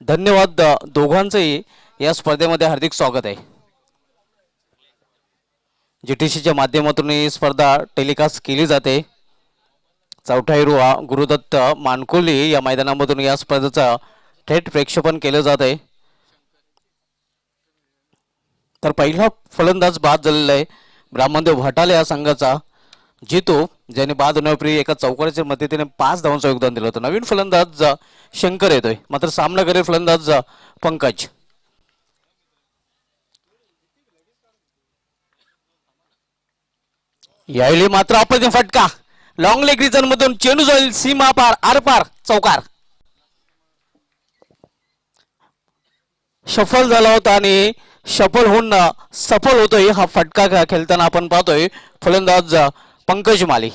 धन्यवाद दोघांचंही या स्पर्धेमध्ये हार्दिक स्वागत आहे. जीटीसीच्या माध्यमातून ही स्पर्धा टेलिकास्ट केली जाते. चौथा हिरो गुरुदत्त मानकोली या मैदानामधून या स्पर्धेचा थेट प्रक्षेपण केलं जात आहे. तर पहिला फलंदाज बाद झालेला आहे ब्राह्मणदेव भटाले या संघाचा जितो, ज्याने बाद होण्यापूर्वी एका चौकाराच्या मदतीने 5 धावांचं योगदान दिलं होतं. नवीन फलंदाज शंकर येतोय, मात्र सामना करेल फलंदाज पंकज. यावेळी मात्र अप्रतिम फटका लॉंग लेग रिजन मधून चेंडू जाईल सीमा पार आरपार चौकार. सफल झाला होता आणि सफल होऊन सफल होतोय हा फटका खेळताना आपण पाहतोय फलंदाज पंकज माली.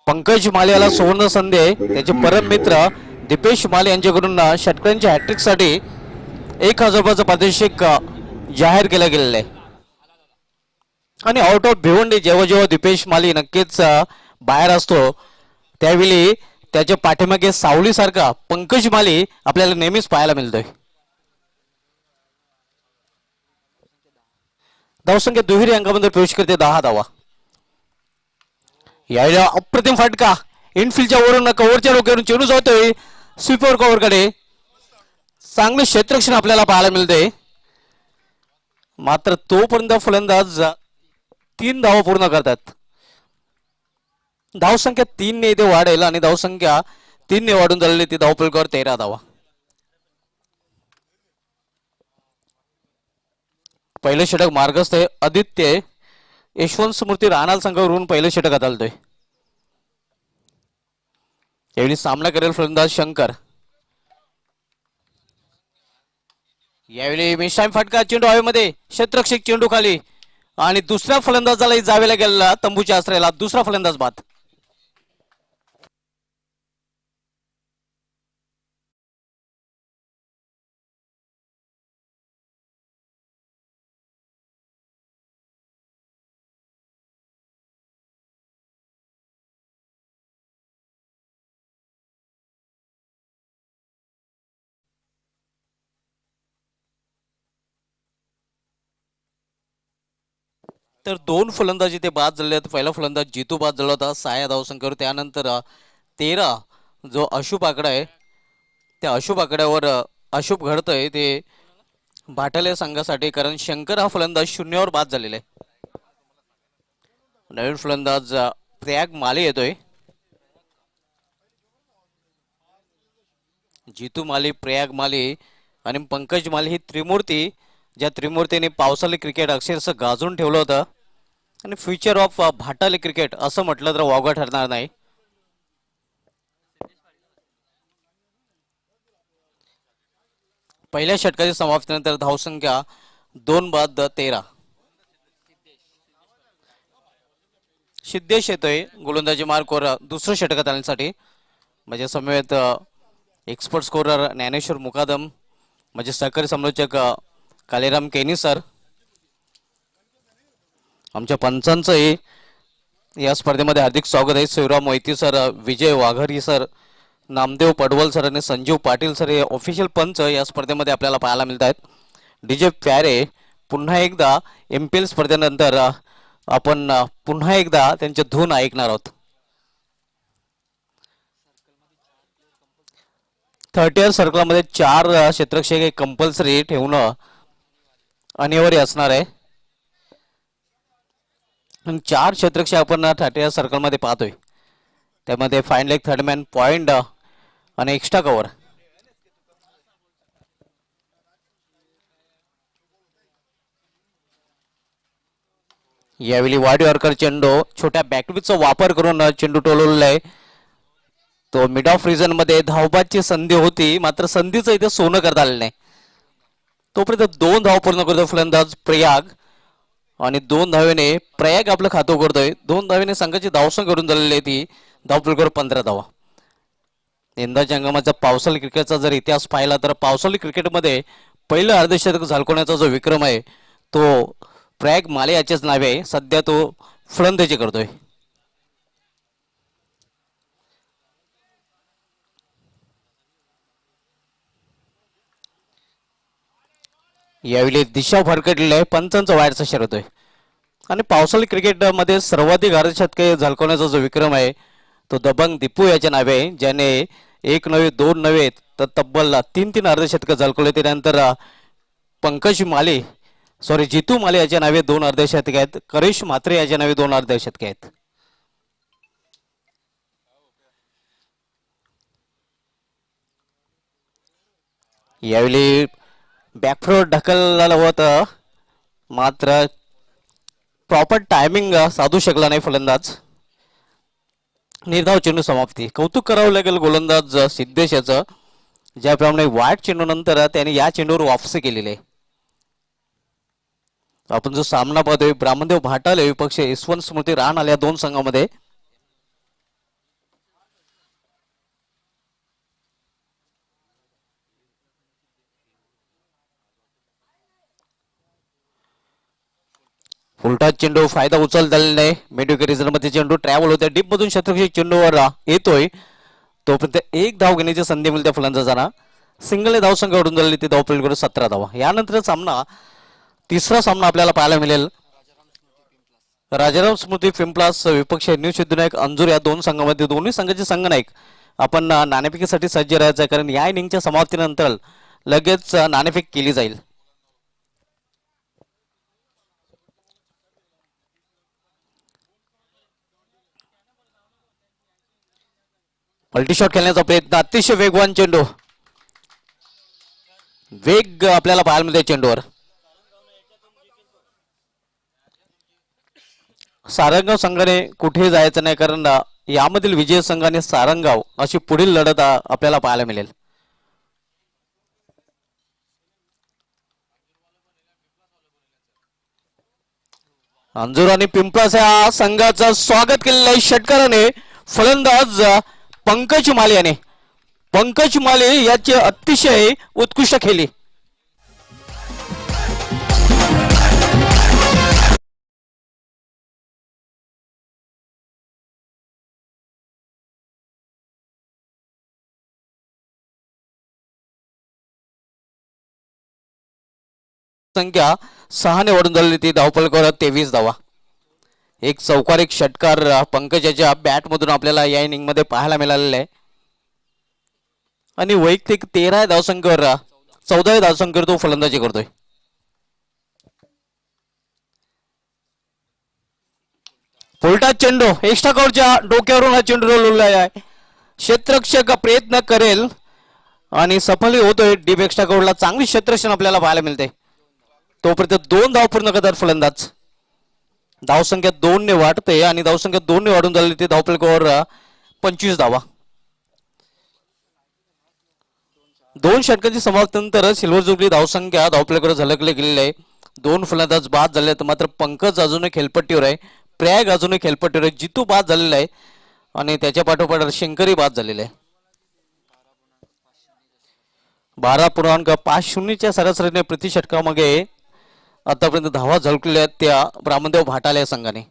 पंकज माले याला सुवर्ण संधी आहे. त्याचे परम मित्र दीपेश माले यांच्याकडून षटकांच्या हॅट्रिक साठी 1000 रुपयाचं पारितोषिक जाहीर केलं गेलेलं आहे. आणि आउट ऑफ भिवंडी जेव्हा जेव्हा दीपेश माली नक्कीच बाहेर असतो त्यावेळी त्याच्या पाठीमागे सावलीसारखा पंकज माली आपल्याला नेहमीच पाहायला मिळतोय. धावसंख्या दुहेरी अंकामध्ये प्रवेश करते 10 धावा. यावेळी अप्रतिम फटका इनफिल्डच्या वरून कव्हरच्या डोक्यावरून चेंडू जातोय स्वीपर कव्हरकडे. चांगलं क्षेत्ररक्षण आपल्याला पाहायला मिळते. मात्र तोपर्यंत फलंदाज 3 धावा पूर्ण करतात. धावसंख्या 3 ने इथे वाढेल आणि धावसंख्या 3 ने वाढून झालेली ती धावफलकावर 13 धावा. पहिलं षटक मार्गस्थ आहे आदित्य यशवंत स्मृती राहणार संघावरून पहिलं षटक हाताळतोय. यावेळी सामना करेल फलंदाज शंकर. यावेळी मिशाम फटका चेंडू हवेमध्ये क्षेत्ररक्षक चेंडू खाली आणि दुसऱ्या फलंदाजालाही जावेला गेलेला तंबूच्या आश्रयाला दुसरा फलंदाज बाद. तर 2 फलंदाज इथे बाद झाले आहेत. पहिला फलंदाज जितू बाद झाला होता 6 धावसंख्येवर. त्यानंतर 13 जो अशुभ आकडा आहे त्या अशुभ आकड्यावर अशुभ घडतंय ते भाटाले संघासाठी, कारण शंकर हा फलंदाज 0 वर बाद झालेला आहे. नवीन फलंदाज प्रयाग माली येतोय. जितू माली, प्रयाग माली आणि पंकज माली ही त्रिमूर्ती, ज्या त्रिमूर्तीने पावसाळी क्रिकेट अक्षरशः गाजून ठेवलं होतं आणि फ्युचर ऑफ भाटाले क्रिकेट असं म्हटलं तर वावगं ठरणार नाही. पहिल्या षटकाची समाप्तीनंतर धावसंख्या 2 बाद 13. सिद्धेश येतोय गोलंदाजी मार्कवर दुसरं षटकात आणण्यासाठी. म्हणजे समवेत एक्सपर्ट स्कोरर ज्ञानेश्वर मुकादम, म्हणजे सहकारी समालोचक कालेराम केनी सर, आमच्या पंचांचंही या स्पर्धेमध्ये हार्दिक स्वागत आहे. शिवराम मोहिती सर, विजय वाघरी सर, नामदेव पडवल सर आणि संजीव पाटील सर हे ऑफिशियल पंच या स्पर्धेमध्ये आपल्याला पाहायला मिळत आहेत. डीजे प्यारे पुन्हा एकदा MPL स्पर्धेनंतर आपण पुन्हा एकदा त्यांचे धून ऐकणार आहोत. 30 सर्कलमध्ये 4 क्षेत्ररक्षक कंपल्सरी ठेवणं अनिवार्य असणार आहे. 4 क्षेत्ररक्षक आपण 30 सर्कलमध्ये पाहतोय. त्यामध्ये fine leg, third man, point आणि एक्स्ट्रा कव्हर. यावेळी वाडी ऑर्कर चेंडू छोट्या बॅकविचा वापर करून चेंडू टोलवलेला आहे. तो मिड ऑफ रिजन मध्ये धावबादची संधी होती, मात्र संधीचं इथे सोनं करता आलेलं नाही. तोपर्यंत 2 धाव पूर्ण करतो फलंदाज प्रयाग आणि 2 धावेने प्रयाग आपलं खातं करतोय. 2 धावेने संघाची धावसंख्या करून झालेली आहे ती धावफलकावर 15 धावा. यंदाच्या हंगामाचा पावसाळी क्रिकेटचा जर इतिहास पाहिला तर पावसाळी क्रिकेटमध्ये पहिलं अर्धशतक झळकवण्याचा जो विक्रम आहे तो प्रयाग माले याच्याच नावे आहे. सध्या तो फलंदाजी करतोय. यावेळी दिशा भरकटलेली आहे. पंचांचा वायरचा शर होतोय आणि पावसाळी क्रिकेटमध्ये सर्वाधिक अर्धशतके झळकवण्याचा जो विक्रम आहे तो दबंग दीपू याच्या नावे आहे, ज्याने एक नव्हे दोन नव्हे तर तब्बल तीन तीन अर्धशतक झळकवले. त्यानंतर पंकज माले सॉरी जितू माले याच्या नावे दोन अर्धशतके आहेत. करिश म्हात्रे याच्या नावे दोन अर्धशतके आहेत. यावेळी बॅकफ्रोड ढकलला होतं मात्र प्रॉपर टायमिंग साधू शकला नाही फलंदाज. निर्धाव चेंडू समाप्ती. कौतुक करावं लागेल गोलंदाज सिद्धेश याचं, ज्याप्रमाणे वाईट चेंडू नंतर त्याने या चेंडूवर वापसी केलेली आहे. आपण जो सामना पाहतोय ब्राह्मणदेव भाटाले विपक्ष यशवंत स्मृती राहण आल्या दोन संघामध्ये. उलटा चेंडू फायदा उचलता नाही. मेडिकल रिझन मध्ये चेंडू ट्रॅव्हल होत्या डीप मधून शतरक्षक चेंडूवर येतोय. तोपर्यंत एक धाव घेण्याची संधी मिळते फलंदाजांना. सिंगल धाव संघ ओढून झालेली ती धाव पलीकडे 17 धावा. यानंतर सामना तिसरा सामना आपल्याला पाहायला मिळेल. राजाराम स्मृती पिंपलास विपक्ष न्यू सिद्धनायक अंजूर या दोन संघामध्ये दोन्ही संघाचे संघनायक आपण नाणेफेकीसाठी सज्ज राहायचं आहे, कारण या इनिंगच्या समाप्तीनंतर लगेच नाणेफेक केली जाईल. पलटी शॉट खेळण्याचा प्रयत्न. अतिशय वेगवान चेंडू. वेग आपल्याला पाहायला मिळते चेंडूवर. सारंगाव संघाने कुठेही जायचं नाही, कारण यामधील विजय संघ आणि सारंगाव अशी पुढील लढत आपल्याला पाहायला मिळेल. अंजूर आणि पिंपळास या संघाचं स्वागत केलेलं आहे षटकाराने. फलंदाज पंकज माले याने. पंकज माले याचे अतिशय उत्कृष्ट खेळली. संख्या 6 ने ओढून झालेली ती धावपलकावर 23 धावा. एक चौकार एक षटकार पंकजाच्या बॅट मधून आपल्याला या इनिंग मध्ये पाहायला मिळालेला आहे. आणि वैयक्तिक 13 धावसंख्येवर 14 धावसंख्येवर तो फलंदाजी करतोय. उलटा चेंडू एक्स्ट्रा कव्हरच्या डोक्यावरून हा चेंडू रोवलेला आहे. क्षेत्ररक्षक प्रयत्न करेल आणि सफल होतोय. डीप एक्स्ट्रा कव्हरला चांगली क्षेत्ररक्षण आपल्याला पाहायला मिळते. तोपर्यंत 2 धाव पूर्ण करतात फलंदाज. धावसंख्या 2 ने वाढते आणि धावसंख्या 2 ने वाढून झालेली ते धावपलकावर 25 धावा. 2 षटकांची समाप्तीनंतर सिल्वर जुबली धावसंख्या धावपलकावर झलकले गेलेले आहे. 2 फलंदाज बाद झाले आहेत, मात्र पंकज अजूनही खेळपट्टीवर आहे. प्रयाग अजूनही खेळपट्टीवर आहे. जितू बाद झालेला आहे आणि त्याच्या पाठोपाठ शंकरी बाद झालेला आहे. 12.50च्या सरासरीने प्रति षटकामागे आतापर्यंत धावा झळकलेल्या आहेत त्या ब्राह्मणदेव भाटाले या संघाने.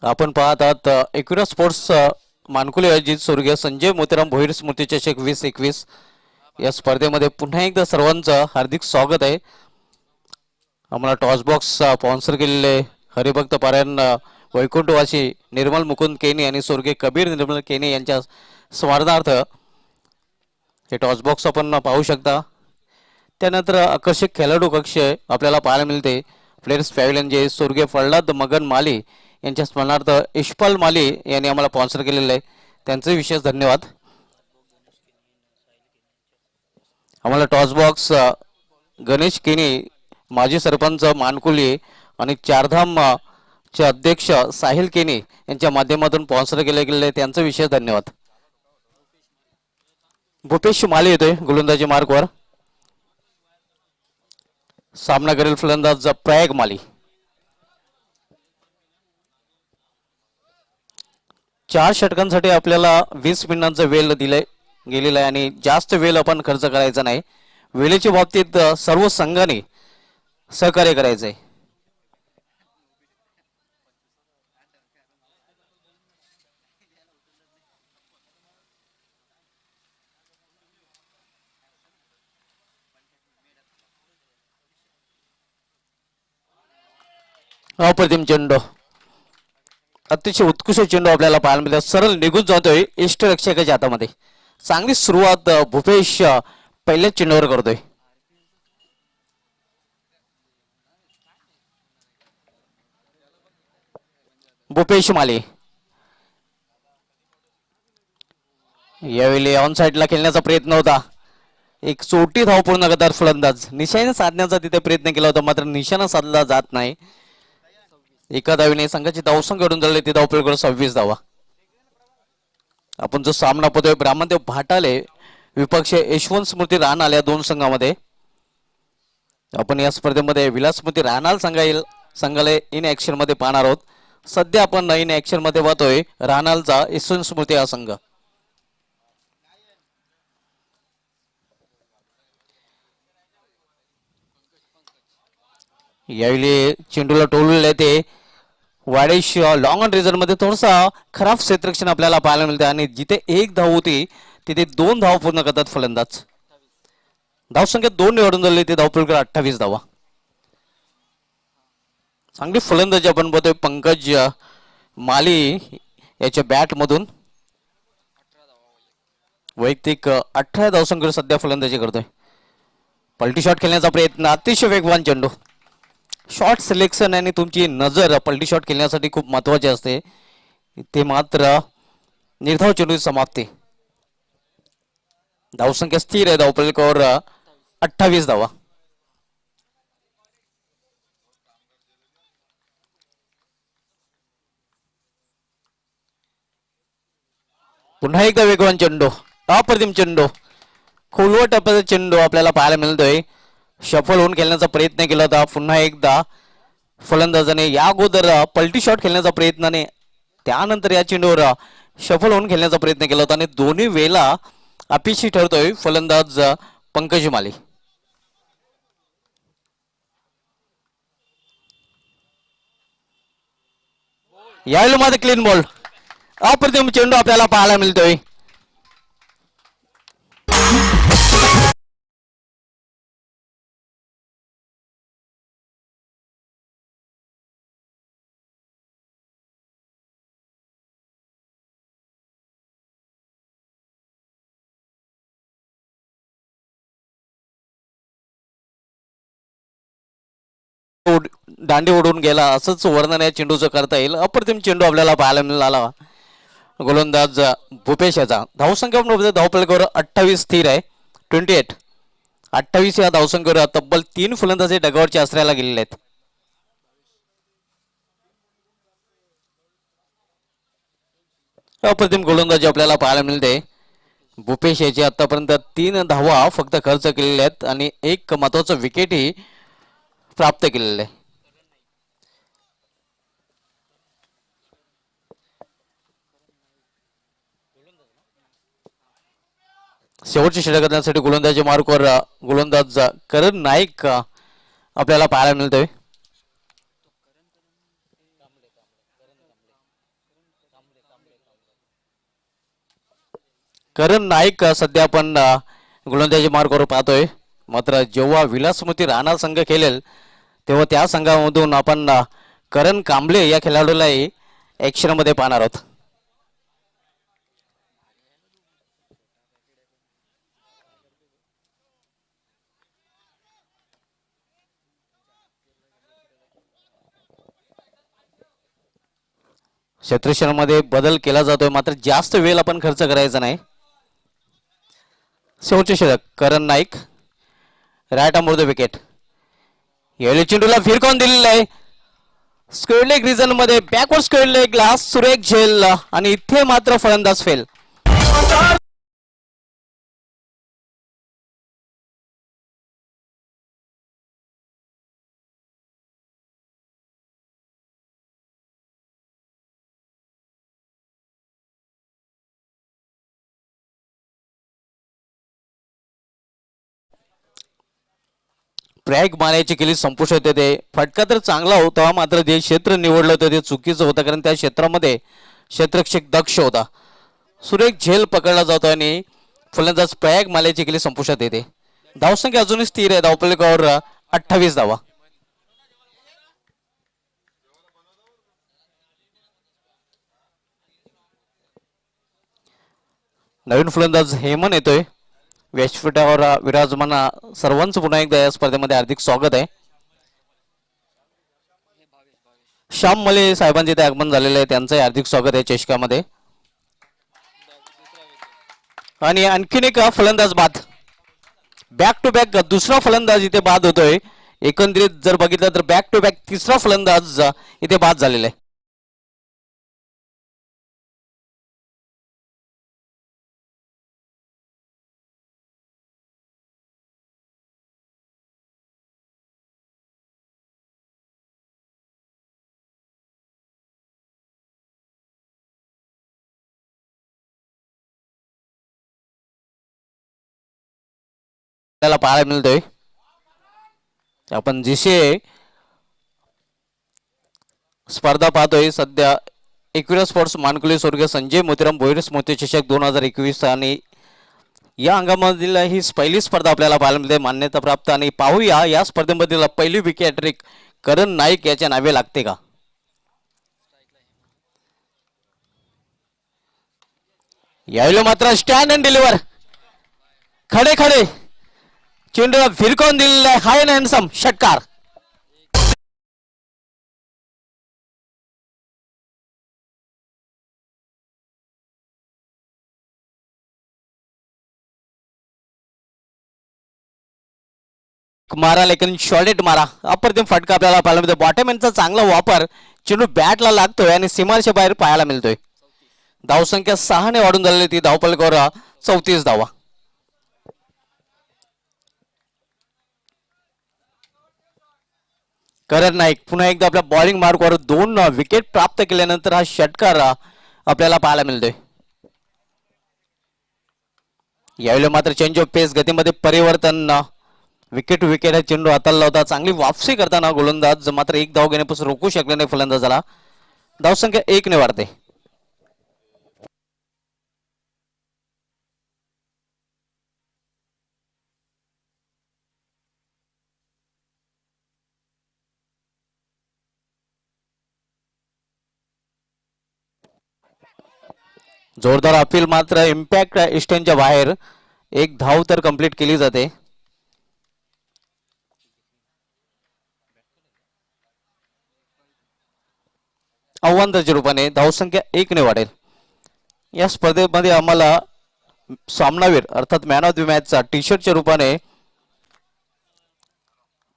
आपण पाहत आहात एकविरा स्पोर्ट्स मानकुले आयोजित स्वर्गीय संजय मोतीराम भोईर स्मृती चषक 2021 या स्पर्धेमध्ये पुन्हा एकदा सर्वांचं हार्दिक स्वागत आहे. आम्हाला टॉस बॉक्स स्पॉन्सर केलेले हरिभक्त पारायण वैकुंठवासी निर्मल मुकुंद केनी आणि स्वर्गीय कबीर निर्मल केनी यांच्या स्मरणार्थ हे टॉस बॉक्स आपण पाहू शकता. त्यानंतर आकर्षक खेळाडू कक्ष आपल्याला पाहायला मिळते. प्लेयर्स पॅव्हिलियन जे स्वर्गीय प्रल्हाद मगन माली यांच्या स्मरणार्थ यशपाल माली यांनी आम्हाला स्पॉन्सर केलेलं आहे. त्यांचे विशेष धन्यवाद. आम्हाला टॉस बॉक्स गणेश केनी माजी सरपंच मानकुली आणि चारधाम चे अध्यक्ष साहिल केनी यांच्या माध्यमातून स्पॉन्सर केले गेले, त्यांचे विशेष धन्यवाद. भूपेश माली येतोय गोलंदाजी मार्कवर. सामना करेल फलंदाज प्रयाग माली. 4 षटकांसाठी आपल्याला 20 मिनिटांचा वेळ दिलाय गेलेला आहे आणि जास्त वेळ आपण खर्च करायचा नाही. वेळेच्या बाबतीत सर्व संघाने सहकार्य करायचंय. अप्रतिम चेंडू, अतिशय उत्कृष्ट चेंडू आपल्याला पाहायला मिळतो. सरळ निघून जातोय इष्टरक्षकाच्या हातामध्ये. चांगली सुरुवात भूपेश पहिल्याच चेंडूवर करतोय. भूपेश माली यावेळी ऑन साइडला खेळण्याचा प्रयत्न होता. एक चोटी धाव पूर्ण करतात फलंदाज. निशाणा साधण्याचा तिथे प्रयत्न केला होता, मात्र निशाणा साधला जात नाही. एका धावीने संघाची धावसंख्या घडून झाली ती धावपळ 26 धावा. आपण जो सामना पाहतोय ब्राह्मणदेव भाटाले विपक्ष यशवंत स्मृती राहणार या दोन संघामध्ये. आपण या स्पर्धेमध्ये विलास स्मृती राहणार संघाला इन ऍक्शन मध्ये पाहणार आहोत. सध्या आपण इन ऍक्शन मध्ये पाहतोय राहणारचा यशवंत स्मृती हा संघ. यावेळी चेंडूला टोललेले ते वाडेश लॉंग ऑन रिझल्ट मध्ये थोडासा खराब क्षेत्ररक्षण आपल्याला पाहायला मिळते आणि जिथे एक धाव होती तिथे 2 धाव पूर्ण करतात फलंदाज. धावसंख्या 2 निवडून झाली ते धावपळ 28 धावा. चांगली फलंदाजी आपण बघतोय पंकज माली याच्या बॅट मधून. वैयक्तिक 18 धावसंख्येवर सध्या फलंदाजी करतोय. पलटी शॉट खेळण्याचा प्रयत्न, अतिशय वेगवान चेंडू. शॉट सिलेक्शन आणि तुमची नजर पलटी शॉट खेळण्यासाठी खूप महत्वाची असते. ते मात्र निर्धाव चेंडू समाप्ती. धावसंख्या स्थिर आहे धावपळीवर 28 धावा. पुन्हा एकदा वेगवान चेंडू, अप्रतिम चेंडू, खोलवर टप्प्याचा चेंडू आपल्याला पाहायला मिळतोय. सफल होऊन खेळण्याचा प्रयत्न केला होता पुन्हा एकदा फलंदाजाने. या अगोदर पलटी शॉट खेळण्याचा प्रयत्नाने त्यानंतर या चेंडूवर सफल होऊन खेळण्याचा प्रयत्न केला होता आणि दोन्ही वेळेला अपेक्षित ठरतोय फलंदाज पंकज माली. यावेळी मध्ये क्लीन बॉल, अप्रतिम चेंडू आपल्याला पाहायला मिळतोय. दांडी ओढून गेला असंच वर्णन या चेंडूचं करता येईल. अप्रतिम चेंडू आपल्याला पाहायला मिळाला गोलंदाज भूपेश याचा. धावसंख्या धावपळीवर 28 स्थिर आहे. 28 28 या धावसंख्येवर तब्बल 3 फलंदाजे डगावरच्या आश्रयाला गेलेले आहेत. अप्रतिम गोलंदाजी आपल्याला पाहायला मिळते. भूपेश याचे आतापर्यंत 3 धावा फक्त खर्च केलेल्या आहेत आणि एक महत्वाचं विकेटही प्राप्त केलेलं आहे. शेवटची षटक करण्यासाठी गोलंदाजी मार्कवर गोलंदाज करण नाईक आपल्याला पाहायला मिळतोय. करण नाईक सध्या आपण गोलंदाजी मार्कवर पाहतोय. मात्र जेव्हा विलास स्मृती राहणार संघ खेळेल तेव्हा त्या संघामधून आपण करण कांबळे या खेळाडूलाही ऍक्शन मध्ये पाहणार आहोत. क्षेत्रक्षणामध्ये बदल केला जातोय मात्र जास्त वेळ आपण खर्च करायचा नाही. शेवटचे षटक करण नाईक राईट आर्म विकेट. यावेळी चेंडूला फिरकावून दिलेला आहे. स्क्वेअर लेग रिजन मध्ये बॅकवर्ड स्क्वेअर लेगला सुरेख झेल आणि इथे मात्र फलंदाज फेल. प्रॅग मारायची केली संपुष्टात येते. फटका तर चांगला होता मात्र जे क्षेत्र निवडलं होतं ते चुकीचं होतं कारण त्या क्षेत्रामध्ये क्षेत्ररक्षक दक्ष होता. सुरेख झेल पकडला जातो आणि फलंदाज प्रयाग माल्याची केली संपुष्टात येते. धावसंख्या अजूनही स्थिर आहे धावपळीवर 28 धावा. नवीन फलंदाज हेमन येतोय व्यासपीठावर विराजमान सर्वांचं पुन्हा एकदा या स्पर्धेमध्ये हार्दिक स्वागत आहे. श्याम मले साहेबांचे इथे आगमन झालेलं आहे, त्यांचं हार्दिक स्वागत आहे चषकामध्ये. आणि आणखीन एक फलंदाज बाद, बॅक टू बॅक दुसरा फलंदाज इथे बाद होतोय. एकंदरीत जर बघितलं तर बॅक टू बॅक तिसरा फलंदाज इथे बाद झालेला आहे. त्याला पाहायला मिळतोय आपण जिशे स्पर्धा पाहतोय सध्या. एकविरा स्पोर्ट्स मानकुली स्वर्गीय संजय मोतीराम भोईरस मोती चषक 2021 आणि या अंगामधील ही पहिली स्पर्धा आपल्याला पाहायला मिळते मान्यता प्राप्त. आणि पाहूया या स्पर्धेमधील पहिली विकेट हॅट्रिक करण नाईक याच्या नावे लागते का. यावेळी मात्र स्टँड अँड डिलिव्हर खडे खडे चेंडूला फिरकवून दिलेला आहे. हाय अँड हँडसम षटकार. मारा लेकिन शॉर्टेट मारा अप्रतिम फटका आपल्याला पाहायला मिळतो. बॉटम एंडचा चांगला वापर, चेंडू बॅटला लागतोय आणि सीमाच्या बाहेर पाहायला मिळतोय. धावसंख्या 6 ने वाढून झालेली ती धावफलकावर 34 धावा. करण नाईक पुन्हा एकदा आपल्या बॉलिंग मार्कवर 2 विकेट प्राप्त केल्यानंतर हा षटकार आपल्याला पाहायला मिळतोय. यावेळी मात्र चेंज ऑफ पेस गतीमध्ये परिवर्तन, विकेट टू विकेट हा चेंडू हाताला होता. चांगली वापसी करताना गोलंदाज मात्र एक धाव घेण्यापासून रोखू शकले नाही फलंदाजाला. धावसंख्या 1 ने वाढते. जोरदार अपील मात्र इम्पॅक्ट इस्टनच्या बाहेर. एक धाव तर कंप्लीट केली जाते. आव्हानाच्या रूपाने धावसंख्या 1 ने वाढेल. या स्पर्धेमध्ये आम्हाला सामनावीर अर्थात मॅन ऑफ द मॅचचा टी शर्टच्या रूपाने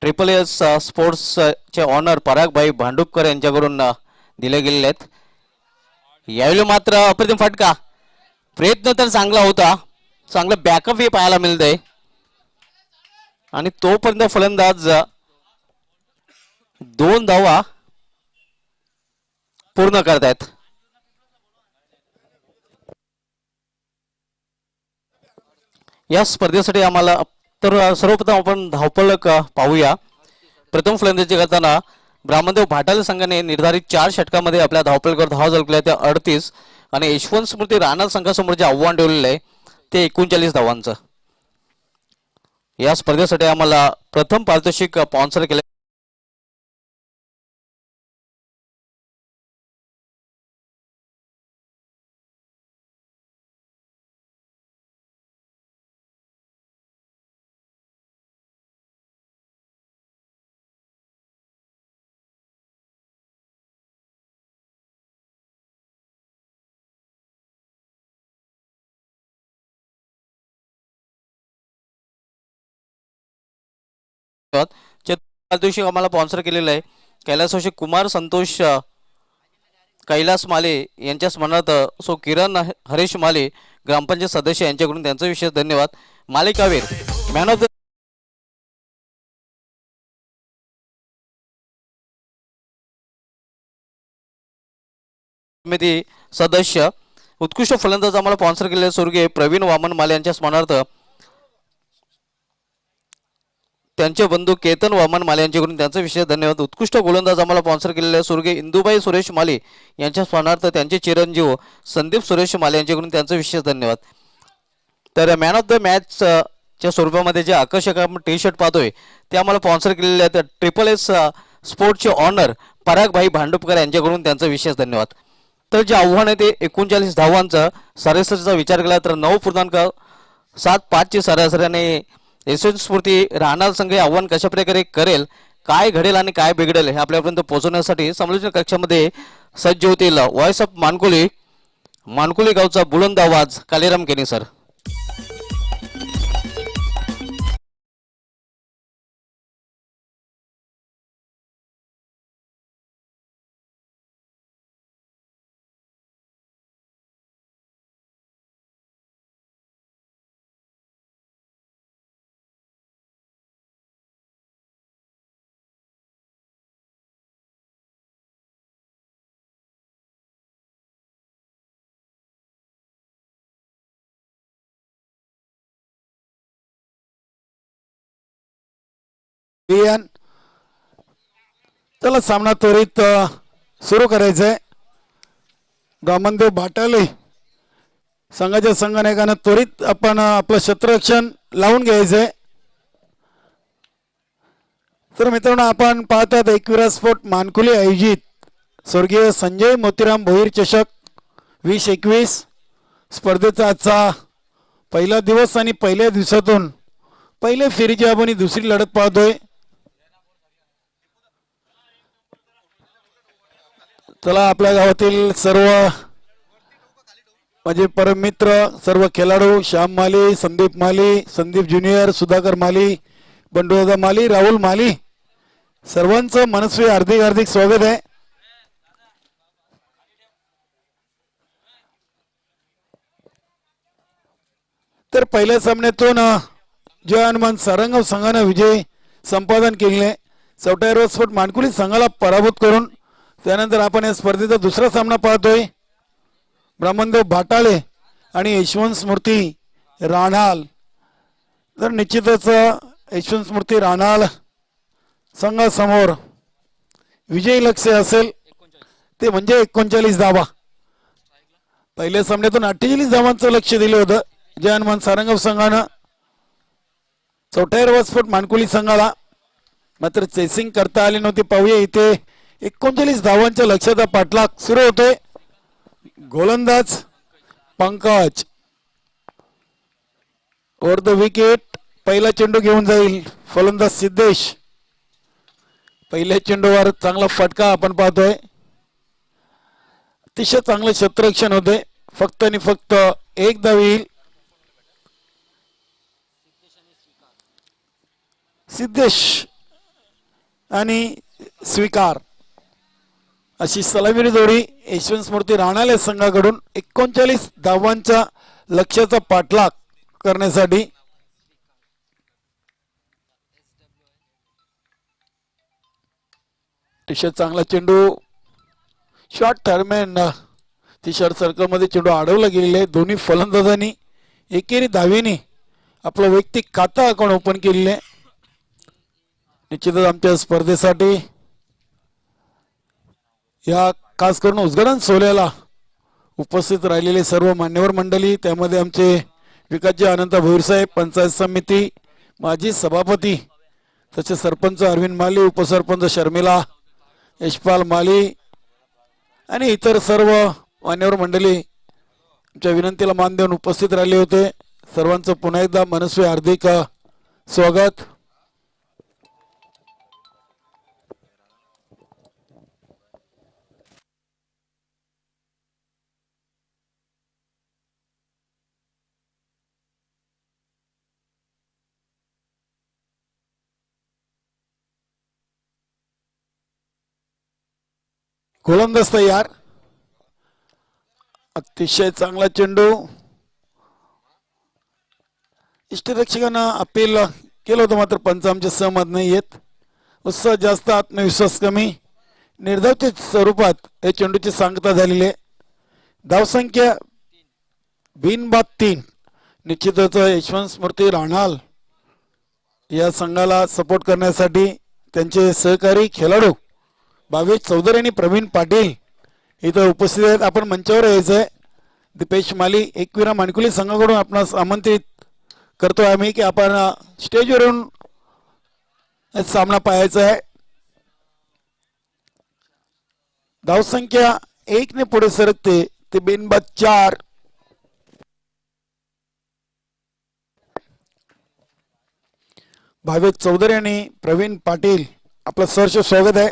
SSS स्पोर्ट्सचे ऑनर परागभाई भांडुपकर यांच्याकडून दिले गेलेले आहेत. यावेळी मात्र अप्रतिम फटका, प्रयत्न तर चांगला होता, चांगलं बॅकअप हे पाहायला मिळतंय आणि तोपर्यंत फलंदाज 2 धावा पूर्ण करतायत. या स्पर्धेसाठी आम्हाला तर सर्वप्रथम आपण धावफलक पाहूया. प्रथम फलंदाजी करताना ब्राह्मणदेव भाटाल संघाने निर्धारित 4 षटकामध्ये आपल्या धावफलकावर धावा झळकल्या त्या 38 आणि यशवंत स्मृती राणा संघासमोर जे आव्हान ठेवलेलं आहे ते 39 धावांचं. या स्पर्धेसाठी आम्हाला प्रथम पारितोषिक स्पॉन्सर केले दिवशी आम्हाला स्पॉन्सर केलेलं आहे कैलासवासी कुमार संतोष कैलास माले यांच्या स्मरणार्थ सो किरण हरेश माले ग्रामपंचायत सदस्य यांच्याकडून त्यांचा विशेष धन्यवाद. मालिकावीर मॅन ऑफ द समिती सदस्य उत्कृष्ट फलंदाज आम्हाला स्पॉन्सर केलेले स्वर्गीय प्रवीण वामन माले यांच्या स्मरणार्थ त्यांचे बंधू केतन वामन माले यांच्याकडून त्यांचा विशेष धन्यवाद. उत्कृष्ट गोलंदाज आम्हाला स्पॉन्सर केलेले स्वर्गीय इंदुबाई सुरेश माले यांच्या स्मरणार्थ त्यांचे चिरंजीव संदीप सुरेश माले यांच्याकडून त्यांचा विशेष धन्यवाद. तर मॅन ऑफ द मॅच च्या स्वरूपामध्ये जे आकर्षक आपण टी शर्ट पाहतोय ते आम्हाला स्पॉन्सर केलेले आहेत SSS स्पोर्ट्सचे ऑनर परागभाई भांडुपकर यांच्याकडून त्यांचा विशेष धन्यवाद. तर जे आव्हान आहे ते 39 धावांचं सरासरीचा विचार केला तर 9.75 ची सरासरी आणि यशवंत स्फूर्ती राहणार संघ हे आव्हान कशा प्रकारे करेल, काय घडेल आणि काय बिघडेल हे आपल्यापर्यंत पोहोचवण्यासाठी समालोचन कक्षामध्ये सज्ज होतील व्हॉइस ऑफ मानकुली मानकुली गावचा बुलंद आवाज कालीराम केनी सर. चला सामना त्वरित सुरू करायचा आहे. ब्राह्मणदेव भाटाले संघाच्या संघनायकानं त्वरित आपण आपलं क्षेत्ररक्षण लावून घ्यायचंय. तर मित्रांनो आपण पाहतात एकविरा स्पोर्ट मानकुली आयोजित स्वर्गीय संजय मोतीराम भोईर चषक 2021 स्पर्धेचा आजचा पहिला दिवस आणि पहिल्या दिवसातून पहिल्या फेरीची आपण दुसरी लढत पाहतोय. चला आपल्या गावातील सर्व माझे परम मित्र सर्व खेळाडू श्याम माली, संदीप माली, संदीप ज्युनियर, सुधाकर माली, बंडूदादा माली, राहुल माली सर्वांचं मनस्वी हार्दिक हार्दिक स्वागत आहे. तर पहिल्या सामन्यातून जय हनुमान सारंगाव संघाने विजय संपादन केले. चौथा एरोस्पोर्ट मानकुली संघाला पराभूत करून त्यानंतर आपण या स्पर्धेचा दुसरा सामना पाहतोय. ब्राह्मणदेव भाटाळे आणि यशवंत स्मृती राणाल. तर निश्चितच यशवंत स्मृती राणाल संघासमोर विजयी लक्ष्य असेल ते म्हणजे 39 धावा. पहिल्या सामन्यातून 48 धावांचं लक्ष दिलं होतं जय हनुमान सारंगाव संघानं चौथा एरोस्पोर्ट मानकुली संघाला, मात्र चेसिंग करता आली नव्हती. पाहूया इथे 39 धावांच्या लक्ष्याचा पाठलाग सुरू होतोय. गोलंदाज पंकज ओव्हर द विकेट पहिला चेंडू घेऊन जाईल फलंदाज सिद्धेश. पहिल्या चेंडूवर चांगला फटका आपण पाहतोय. अतिशय चांगलं क्षेत्ररक्षण होते. फक्त आणि फक्त एक धाव येईल. सिद्धेश आणि स्वीकार अशी सलामीची जोडी यशवंत स्मृती राणाले संघाकडून 39 धावांच्या लक्ष्याचा पाठलाग करण्यासाठी. अतिशय चांगला चेंडू शॉर्ट दरम्यान ती-शर्ट सर्कल मध्ये चेंडू अडवला गेलेला आहे. दोन्ही फलंदाजांनी एकेरी धावेने आपलं वैयक्तिक खातं अकाउंट ओपन केलेलं आहे. निश्चितच आमच्या स्पर्धेसाठी या खास करून उद्घाटन सोहळ्याला उपस्थित राहिलेले सर्व मान्यवर मंडळी, त्यामध्ये आमचे विकासजी अनंत भोईरसाहेब, पंचायत समिती माजी सभापती तसेच सरपंच अरविंद माली, उपसरपंच शर्मिला यशपाल माली आणि इतर सर्व मान्यवर मंडळी आमच्या विनंतीला मान देऊन उपस्थित राहिले होते. सर्वांचं पुन्हा एकदा मनस्वी हार्दिक स्वागत. गोलंदाज तयार. अतिशय चांगला चेंडू. इष्टरक्षकांना अपील केलं होतं मात्र पंच आमचे सहमत नाही आहेत. उत्साह जास्त, आत्मविश्वास कमी. निर्धावच्या स्वरूपात या चेंडूची सांगता झालेली आहे. धावसंख्या बिनबाद 3. निश्चितच यशवंत स्मृती राणाल या संघाला सपोर्ट करण्यासाठी त्यांचे सहकारी खेळाडू भावेश चौधरी आणि प्रवीण पाटील इथं उपस्थित आहेत. आपण मंचावर यायचंय. दीपेश माली एकविरा मानकुली संघाकडून आपणास आमंत्रित करतोय आम्ही की आपण स्टेजवर येऊन सामना पाहायचा आहे. धावसंख्या 1 ने पुढे सरकते ते बिनबाद 4. भावेश चौधरी आणि प्रवीण पाटील आपलं सहर्ष स्वागत आहे.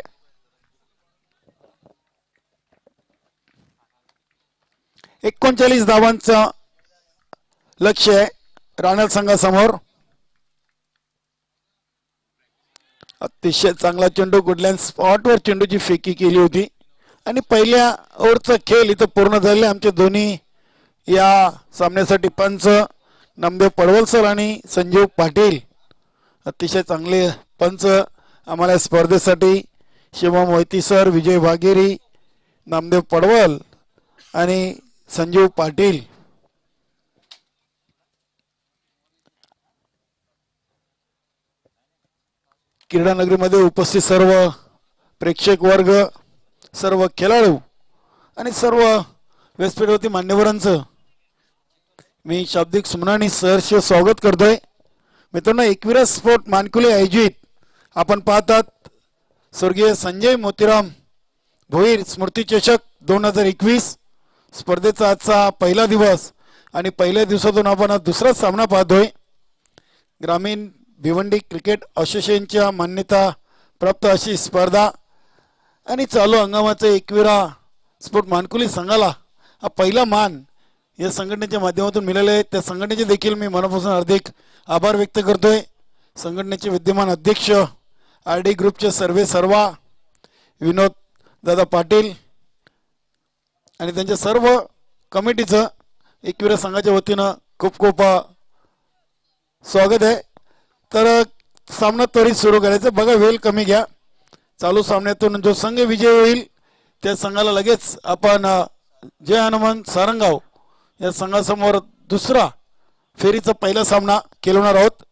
39 धावांचं लक्ष आहे राणा संघासमोर. अतिशय चांगला चेंडू गुडलँड स्पॉटवर चेंडूची फेकी केली होती आणि पहिल्या ओव्हरचा खेळ इथं पूर्ण झाले. आमचे दोन्ही या सामन्यासाठी पंच नामदेव पडवल सर आणि संजीव पाटील अतिशय चांगले पंच आम्हाला स्पर्धेसाठी. शिवम मोहिती सर, विजय वाघेरी, नामदेव पडवल आणि संजीव पाटील. क्रीडानगरीमध्ये उपस्थित सर्व प्रेक्षक वर्ग, सर्व खेळाडू आणि सर्व व्यासपीठावरती मान्यवरांचं मी शाब्दिक सुमनानी सहर्ष स्वागत करतोय. मित्रांनो, एकविरा स्पोर्ट मानकुले आयोजित आपण पाहतात स्वर्गीय संजय मोतीराम भोईर स्मृती चषक 2021 स्पर्धेचा आजचा पहिला दिवस आणि पहिल्या दिवसातून आपण दुसरा सामना पाहतोय. ग्रामीण भिवंडी क्रिकेट असोसिएशनच्या मान्यता प्राप्त अशी स्पर्धा आणि चालू हंगामाचे एकविरा स्पोर्ट मानकुली संघाला हा पहिला मान या संघटनेच्या माध्यमातून मिळाले आहे. त्या संघटनेचे देखील मी मनापासून हार्दिक आभार व्यक्त करतोय. संघटनेचे विद्यमान अध्यक्ष आर डी ग्रुपचे सर्वा विनोद दादा पाटील आणि त्यांच्या सर्व कमिटीचं एकविरा संघाच्या वतीनं खूप खूप स्वागत आहे. तर सामना त्वरित सुरू करायचा. बघा, वेळ कमी घ्या. चालू सामन्यातून जो संघ विजय होईल त्या संघाला लगेच आपण जय हनुमान सारंगाव या संघासमोर दुसरा फेरीचा पहिला सामना खेळवणार आहोत.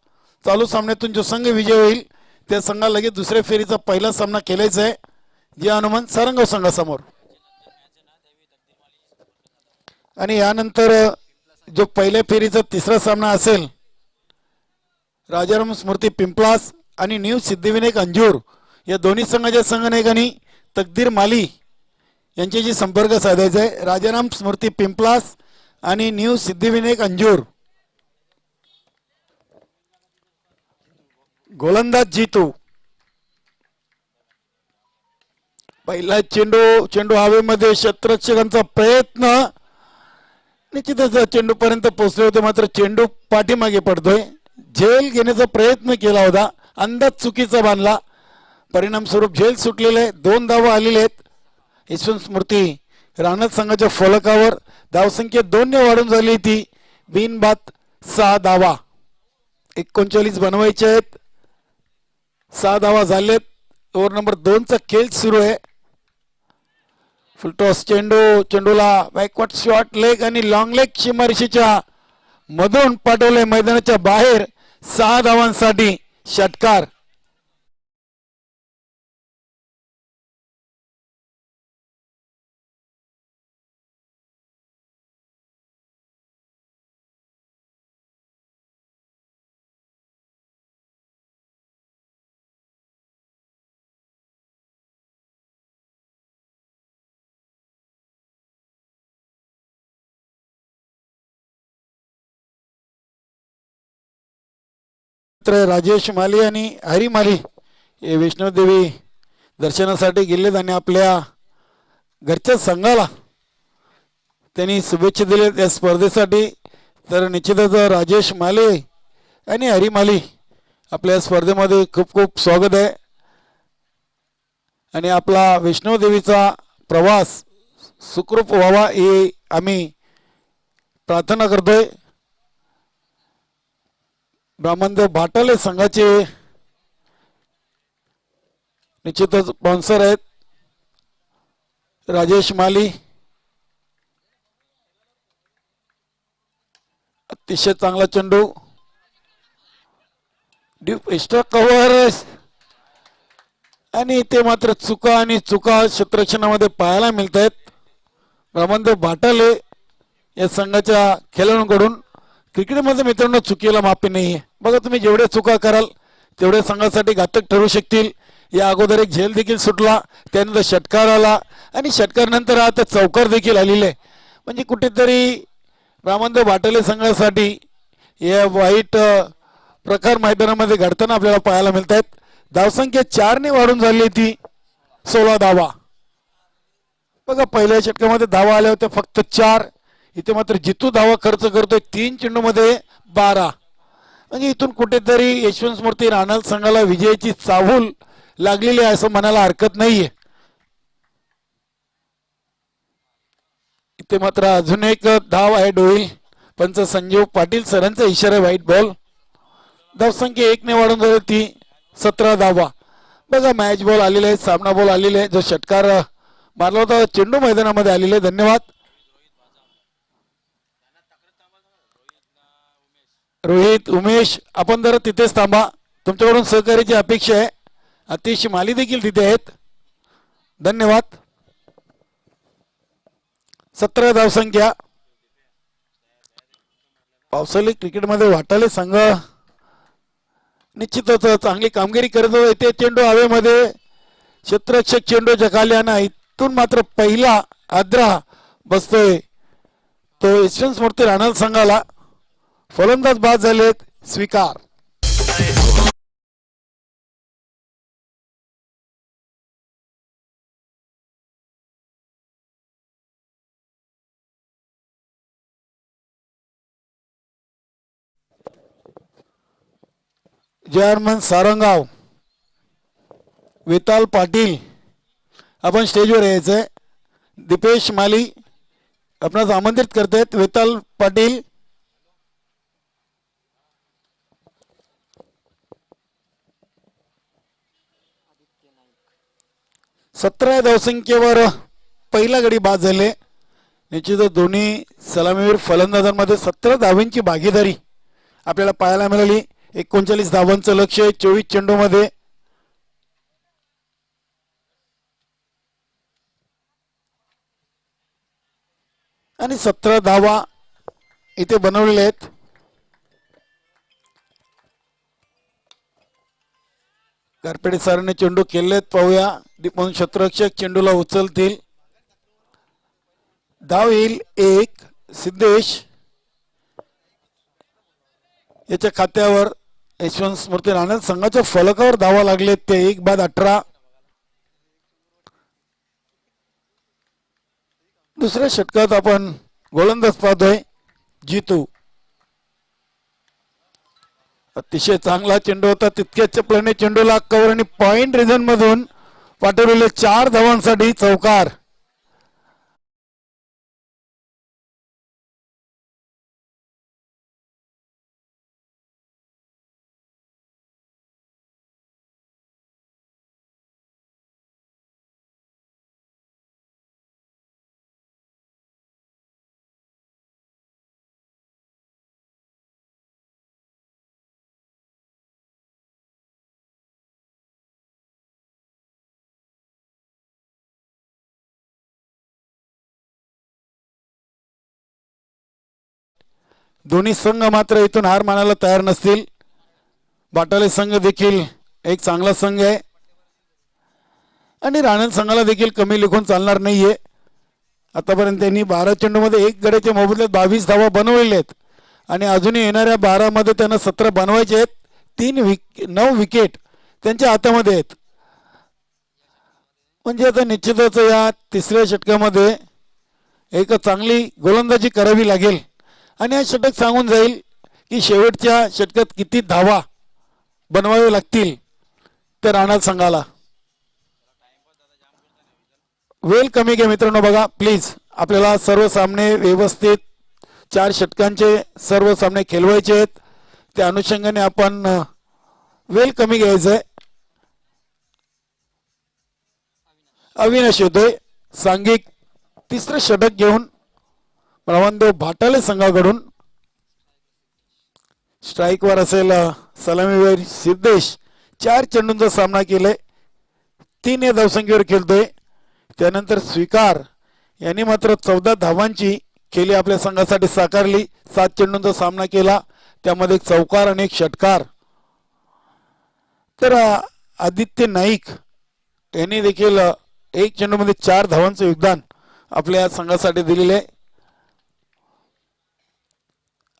चालू सामन्यातून जो संघ विजय होईल त्या संघाला लगेच दुसऱ्या फेरीचा पहिला सामना खेळायचा आहे जय हनुमान सारंगाव संघासमोर. आणि यानंतर जो पहिल्या फेरीचा तिसरा सामना असेल राजाराम स्मृती पिंपलास आणि न्यू सिद्धिविनायक अंजूर या दोन्ही संघाच्या संघनायकांनी तकदीर माली यांच्याशी संपर्क साधायचा आहे. राजाराम स्मृती पिंपलास आणि न्यू सिद्धिविनायक अंजूर. गोलंदाज जीतू. पहिला चेंडू हवेमध्ये क्षेत्ररक्षकांचा प्रयत्न निश्चितच चेंडू पर्यंत पोहोचले होते, मात्र चेंडू पाठीमागे पडतोय. झेल घेण्याचा प्रयत्न केला होता, अंदाज चुकीचा बांधला, परिणाम स्वरूप झेल सुटलेले आहे. 2 धावा आलेले आहेत. यशवंत स्मृती राणा संघाच्या फलकावर धावसंख्या 2 ने वाढून झाली ती बिनबाद 6 धावा. 39 बनवायचे आहेत. 6 धावा झालेत. ओव्हर नंबर 2 चा खेळ सुरू आहे. फुलटॉस चेंडूला बॅकवर्ड शॉट लेग आणि लॉंग लेग सीमारेषेच्या मधून पाठवले मैदानाच्या बाहेर. 6 धावांसाठी षटकार. राजेश माली आणि हरी माली हे वैष्णवदेवी दर्शनासाठी गेलेत आणि आपल्या घरच्या संघाला त्यांनी शुभेच्छा दिल्या या स्पर्धेसाठी. तर निश्चितच राजेश माले आणि हरी माली आपल्या स्पर्धेमध्ये खूप खूप स्वागत आहे आणि आपला वैष्णवदेवीचा प्रवास सुखरूप व्हावा ही आम्ही प्रार्थना करतोय. ब्राह्मणदेव भाटाले संघाचे निश्चितच स्पॉन्सर आहेत राजेश माली. अतिशय चांगला चेंडू डीप एक्स्ट्रा कव्हर आणि ते मात्र चुका क्षेत्ररक्षणामध्ये पाहायला मिळत आहेत. ब्राह्मणदेव भाटाले या संघाच्या खेळाडूंकडून. क्रिकेटमध्ये मित्रांनो चुकीला माफी नाही आहे. बघा, तुम्ही जेवढ्या चुका कराल तेवढ्या संघासाठी घातक ठरू शकतील. या अगोदर एक झेल देखील सुटला, त्यानंतर षटकार आला आणि षटकार आता चौकार देखील आलेले आहे. म्हणजे कुठेतरी रामदेव भाटले संघासाठी या वाईट प्रकार मैदानामध्ये घडताना आपल्याला पाहायला मिळत आहेत. धावसंख्या 4ने वाढून झाली ती 16 धावा. बघा पहिल्या षटकामध्ये धावा आल्या होत्या फक्त 4, इथे मात्र जितू धावा खर्च करतोय 3 चेंडूमध्ये 12. म्हणजे इथून कुठेतरी यशवंत स्मृती रानल संघाला विजयाची चाहूल लागलेली आहे असं म्हणायला हरकत नाहीये. इथे मात्र अजून एक धाव आहे डोईल. पंच संजीव पाटील सरांचा इशारा व्हाईट बॉल. धावसंख्या 1ने वाढून झाली ती 17 धावा. बघा मॅच बॉल आलेले आहे, सामना बॉल आलेले आहे, जो षटकार मारला होता चेंडू मैदानामध्ये आलेले आहे. धन्यवाद रोहित उमेश, आपण जरा तिथेच थांबा, तुमच्याकडून सहकार्याची अपेक्षा आहे. अतिश माली देखील तिथे आहेत. धन्यवाद. 17 धावसंख्या. पावसाळी क्रिकेटमध्ये वाटाले संघ निश्चितच चांगली कामगिरी करत होते. चेंडू हवेमध्ये, क्षेत्ररक्षक चेंडू जगाल्यानं इथून मात्र पहिला आद्रा बसतोय तो यशवंत स्मृती रानल संघाला. फलंदाज बाद झालेत स्वीकार. जयरमन सारंगाव, विताल पाटील आपण स्टेजवर यायचंय. दीपेश माली आपणास आमंत्रित करतायत. विताल पाटील, सतरा धावसंख्येवर पहिला गडी बाद झाले. निश्चितच दोन्ही सलामीवीर फलंदाजांमध्ये 17 धावांची भागीदारी आपल्याला पाहायला मिळाली. 39 धावांचं लक्ष आहे 24 चेंडूमध्ये. आणि 17 धावा इथे बनवलेल्या आहेत. कारपेडे सरांनी चेंडू केलेत, पाहूया. दीपन क्षेत्ररक्षक चेंडूला उचलतील. धाव येईल 1. सिद्धेश याच्या खात्यावर यशवंत स्मृती रानल संघाच्या फलकावर धावा लागलेत ते 1 बाद 18. दुसऱ्या षटकात आपण गोलंदाज पाहतोय जितू. अतिशय चांगला चेंडू होता, तितक्याच चपळाने चेंडूला कव्हर आणि पॉइंट रिझन मधून पाठवलेले 4 धावांसाठी चौकार. दोन्ही संघ मात्र इथून हार मानायला तयार नसतील. बाटाले संघ देखील एक चांगला संघ आहे आणि रानल संघाला देखील कमी लेखून चालणार नाहीये. आतापर्यंत त्यांनी 12 चेंडूमध्ये 1 गड्याच्या मोबदल्यात 22 धावा बनवलेल्या आहेत आणि अजूनही येणाऱ्या 12 मध्ये त्यांना 17 बनवायचे आहेत. 9 विकेट त्यांच्या हातामध्ये आहेत. म्हणजे आता निश्चितच या तिसऱ्या षटकामध्ये एक चांगली गोलंदाजी करावी लागेल आणि हा षटक सांगून जाईल की शेवटच्या षटकात किती धावा बनवावे लागतील तर रानल संघाला. वेळ कमी घ्या मित्रांनो. बघा प्लीज, आपल्याला सर्व सामने व्यवस्थित 4 षटकांचे सर्व सामने खेळवायचे आहेत. त्या अनुषंगाने आपण वेळ कमी घ्यायचंय. अविनाश येतोय सांघिक तिसरं षटक घेऊन रामदेव भाटाले संघाकडून. स्ट्राईकवर असेल सलामीवीर सिद्धेश. 4 चेंडूंचा सामना केलाय, 3 या धावसंख्येवर खेळतोय. त्यानंतर स्वीकार यांनी मात्र 14 धावांची खेळी आपल्या संघासाठी साकारली. 7 चेंडूंचा सामना केला, त्यामध्ये 1 चौकार आणि 1 षटकार. तर आदित्य नाईक यांनी देखील एक चेंडूमध्ये 4 धावांचं योगदान आपल्या संघासाठी दिलेले.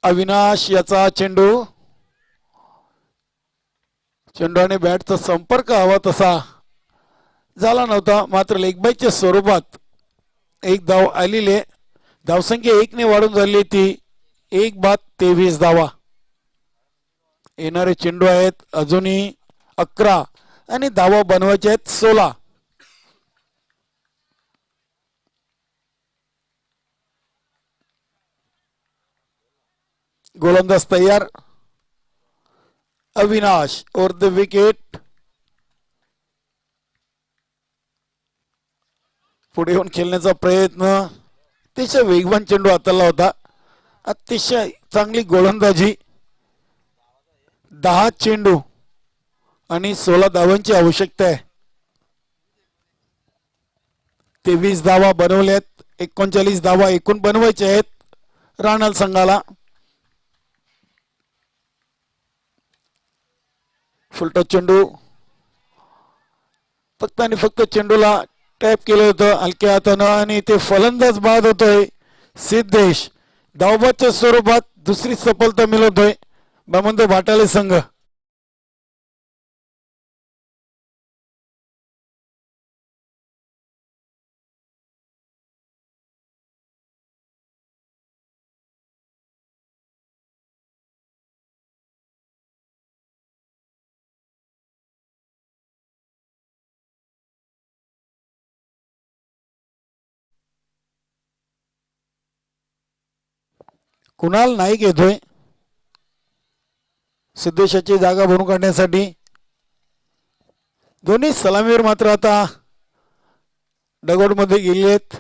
अविनाश याचा चेंडू, चेंडूने बॅटचा संपर्क हवा तसा झाला नव्हता, मात्र लेग बायच्या स्वरूपात एक धाव आलेली. धावसंख्या 1 ने वाढून झाली ती 1 बाद 23 धावा. येणारे चेंडू आहेत अजूनही 11 आणि धावा बनवायचे आहेत 16. गोलंदाज तयार. Avinash over the wicket. पुढे येऊन खेळण्याचा प्रयत्न. अतिशय वेगवान चेंडू हाताळला होता. अतिशय चांगली गोलंदाजी. 10 चेंडू आणि 16 धावांची आवश्यकता आहे. 23 धावा बनवल्यात. 39 धावा एकूण बनवायच्या आहेत राहणार संघाला. फुलटॉस चेंडू. फक्त आणि फक्त चेंडूला टॅप केलं होतं हलक्या हातानं आणि ते फलंदाज बाद होतोय सिद्धेश. धावबादच्या स्वरूपात दुसरी सफलता मिळवतोय बामंद भाटाले संघ. कुणाल नाईक येतोय सिद्धेशाची जागा भरून काढण्यासाठी. दोन्ही सलामीवर मात्र आता डगआउट मध्ये गेलेत.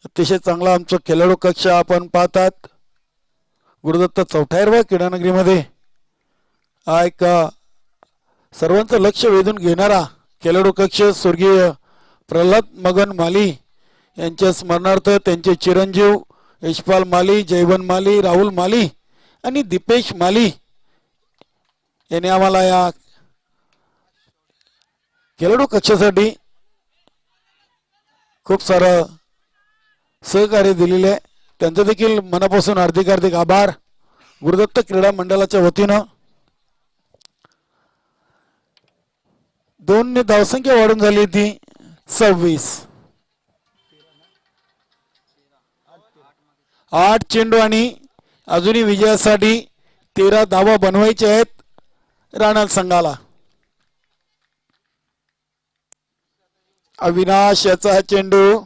अतिशय चांगला आमचा खेळाडू कक्ष आपण पाहतात. गुरुदत्त चौथायरवा क्रीडानगरीमध्ये हा एक सर्वांचं लक्ष वेधून घेणारा खेळाडू कक्ष स्वर्गीय प्रल्हाद मगन माली यांच्या स्मरणार्थ त्यांचे चिरंजीव यशपाल माली, जयवन माली, राहुल माली आणि दीपेश माली यांनी आम्हाला या खेळाडू कक्षासाठी खूप सारं सहकार्य दिलेले आहे. त्यांचं देखील मनापासून हार्दिक हार्दिक आभार गुरुदत्त क्रीडा मंडळाच्या वतीनं. 2 ने धावसंख्या वाढून झाली ती 26. 8 चेंडू आणि अजूनही विजयासाठी 13 धावा बनवायच्या आहेत राहणार संघाला. अविनाश याचा चेंडू.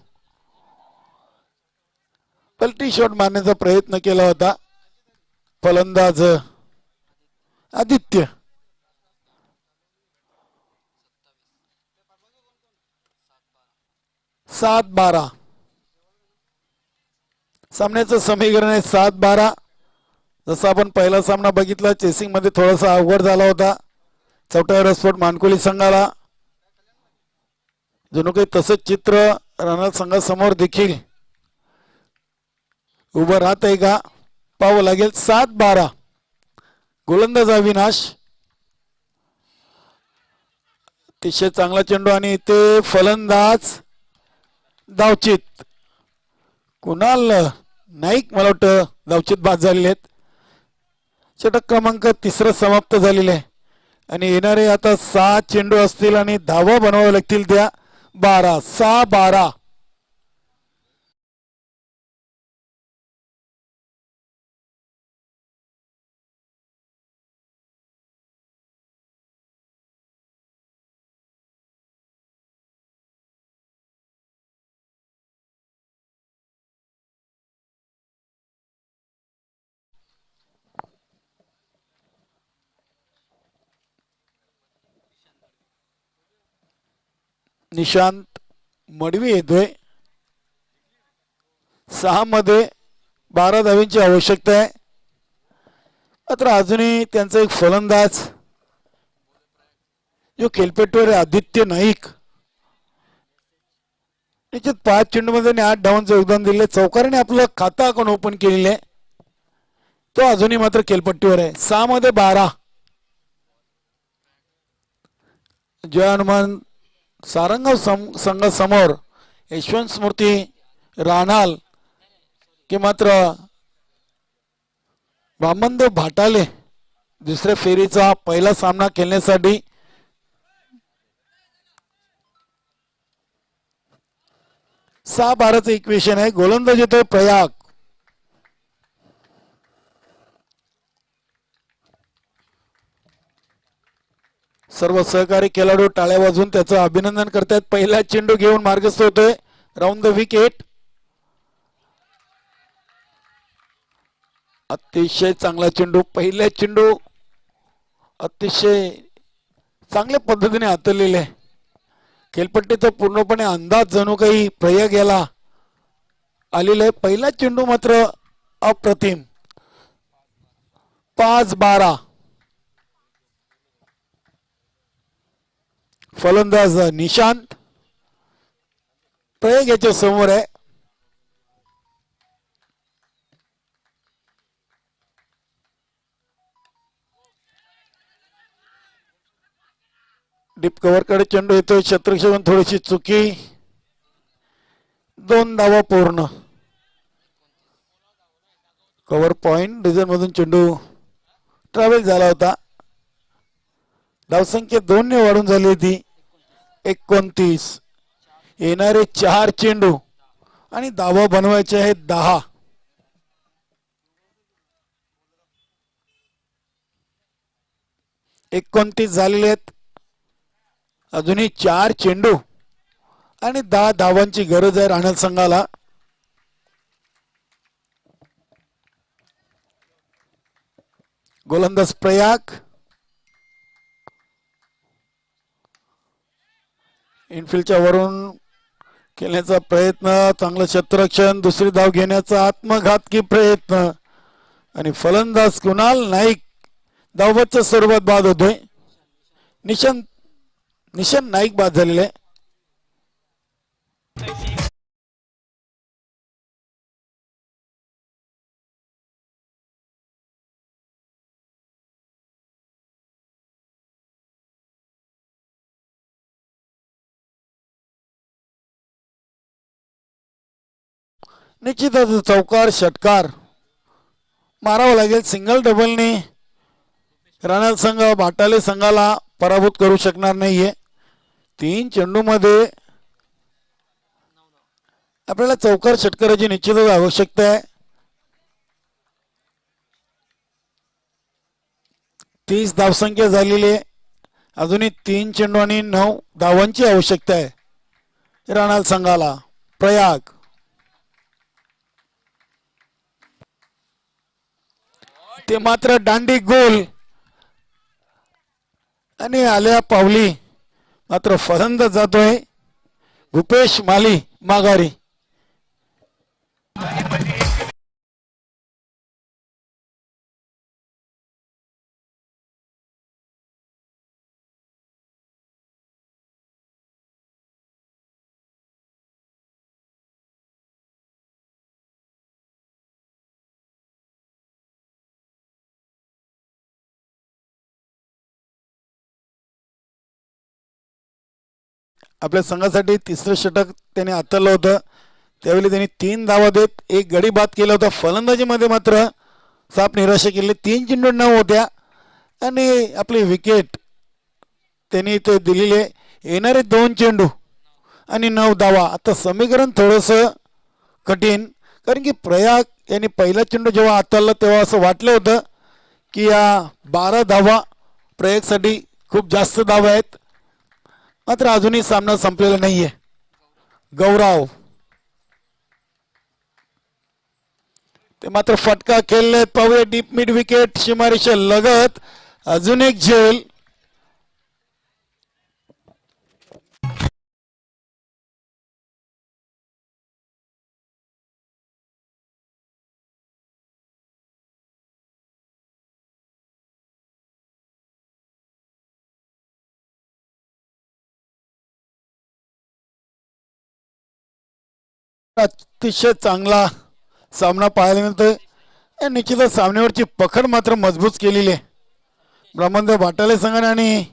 पलटी शॉट मारण्याचा प्रयत्न केला होता फलंदाज आदित्य. सात 12 सामन्याचं समीकरण आहे 7-12. जसं आपण पहिला सामना बघितला चेसिंग मध्ये थोडासा अवघड झाला होता चौथ्या स्फोट मानकुली संघाला. जणू काही तसंच चित्र राहणार संघासमोर देखील उभं राहत आहे का पाहावं लागेल. 7-12 गोलंदाज अविनाश. अतिशय चांगला चेंडू आणि ते फलंदाज धावचित. कुणाल नाईक मला वाटतं धावचित बाद झालेले आहेत. षटक क्रमांक 3 समाप्त झालेले आहे आणि येणारे आता 6 चेंडू असतील आणि धावा बनवाव्या लागतील त्या 12. 6-12 निशांत मडवी येतोय. 6 मध्ये 12 धावांची आवश्यकता आहे. मात्र अजूनही त्यांचा एक फलंदाज जो खेळपट्टीवर आदित्य नाईक त्याच्यात 5 चेंडू मध्ये 8 धावांचं योगदान दिले. चौकाराने आपलं खातं अकाउंट ओपन केलेलं आहे. तो अजूनही मात्र खेळपट्टीवर आहे. 6 मध्ये 12 जय हनुमान सारंगाव संघासमोर यशवंत स्मृती राणाल की मात्र ब्राह्मणदेव भाटाले दुसऱ्या फेरीचा पहिला सामना खेळण्यासाठी 6-12चं इक्वेशन आहे. गोलंदाज येतोय प्रयाग. सर्व सहकारी खेळाडू टाळ्या वाजवून त्याचं अभिनंदन करतात. पहिला चेंडू घेऊन मार्गस्थ होतोय राऊंड द विकेट. अतिशय चांगला चेंडू. पहिला चेंडू अतिशय चांगल्या पद्धतीने हाताळलेले आहे. खेळपट्टीचा पूर्णपणे अंदाज जणू काही प्रयोग याला आलेला आहे. पहिला चेंडू मात्र अप्रतिम. 5-12. फलंदाज निशांत प्रयोग याच्या समोर आहे. डीप कव्हर कडे चेंडू येतोय. शत्रुक्षण थोडीशी चुकी. 2 धावा पूर्ण. कव्हर पॉइंट डिझाईन मधून चेंडू ट्रॅव्हल झाला होता. धावसंख्या 2 ने वाढून झाली होती 29. येणारे 4 चेंडू आणि धावा बनवायचे आहेत 10. एकोणतीस झालेले आहेत. अजूनही 4 चेंडू आणि 10 धावांची गरज आहे राहण्याल संघाला. गोलंदाज प्रयाग. इनफिल्डच्या वरून खेळण्याचा प्रयत्न. चांगलं क्षेत्ररक्षण. दुसरी धाव घेण्याचा आत्मघातकी प्रयत्न आणि फलंदाज कुणाल नाईक धावच्या स्वरूपात बाद होतोय. निशांत नाईक बाद झालेले. निश्चितच चौकार षटकार मारावा लागेल. सिंगल डबलने राणाल संघ भाटाले संघाला पराभूत करू शकणार नाहीये. 3 चेंडू मध्ये आपल्याला चौकार षटकाराची निश्चितच आवश्यकता आहे. 30 धावसंख्या झालेली आहे. अजूनही 3 चेंडू आणि 9 धावांची आवश्यकता आहे राणाल संघाला. प्रयाग ते मात्र दांडी गोल आणि आल्या पावली मात्र फलंदाज जातोय भूपेश माली माघारी. आपल्या संघासाठी तिसरं षटक त्याने हाताळलं होतं. त्यावेळी त्यांनी 3 धावा देत 1 गडी बाद केला होता. फलंदाजीमध्ये मात्र साफ निराशा केली. 3 चेंडू 9 होत्या आणि आपली विकेट त्यांनी इथे दिलेले. येणारे 2 चेंडू आणि 9 धावा. आता समीकरण थोडंसं कठीण, कारण की प्रयाग यांनी पहिला चेंडू जेव्हा हाताळला तेव्हा असं वाटलं होतं की या 12 धावा प्रयागसाठी खूप जास्त धावा आहेत. मात्र अजूनही सामना संपलेला नाहीये. गौरव ते मात्र फटका खेळले. पाहूया डीप मिड विकेट सीमारेषा लगत अजून एक झेल. अतिशय चांगला सामना पाहायला मिळतोय. निश्चितच सामन्यावरची पकड मात्र मजबूत केलेली आहे ब्राह्मणदेव भाटाले संघाने आणि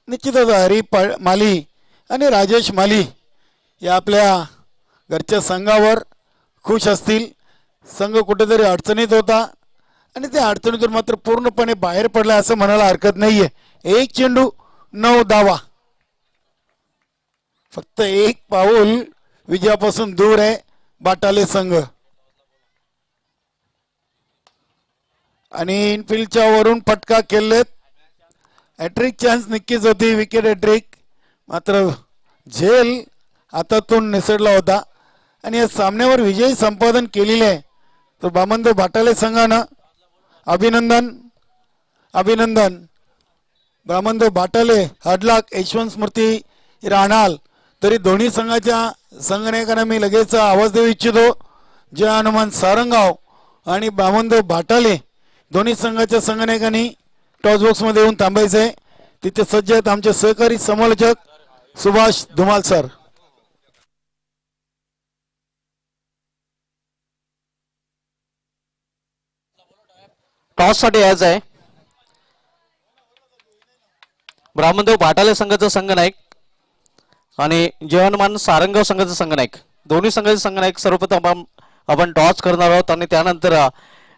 निश्चितच माली आणि राजेश माली या आपल्या घरच्या संघावर खुश असतील. संघ कुठेतरी अडचणीत होता आणि त्या अडचणीतून मात्र पूर्णपणे बाहेर पडला असं म्हणायला हरकत नाहीये. 1 चेंडू 9 धावा, फक्त 1 पाऊल विजयापासून दूर आहे बाटाले संघ. आणि इनफिल्डच्या वरून फटका केलेत. हॅट्रिक चान्स नक्कीच होती, विकेट हॅट्रिक, मात्र झेल हातातून निसटला होता. आणि या सामन्यावर विजयी संपादन केलेले आहे तर बामंद बाटाले संघानं अभिनंदन अभिनंदन. बामंद बाटाले, हडलाक, यशवंत स्मृती राणाल, तरी दोन्ही संघाच्या संघनायकांना मी लगेच आवाज देऊ इच्छितो. जय हनुमान सारंगाव आणि बामंद बाटाले दोन्ही संघाच्या संघनायकांनी टॉस बॉक्समध्ये येऊन थांबायचं आहे. तिथे सज्ज आहेत आमचे सहकारी समालोचक सुभाष धुमाल सर. टॉस साठी यायचं आहे ब्राह्मणदेव बाटाले संघाचा संघनायक आणि जय हनुमान सारंगाव संघाचा संघनायक. दोन्ही संघाचे संघनायक सर्वप्रथम आपण टॉस करणार आहोत आणि त्यानंतर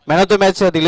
मॅन ऑफ द मॅच दिले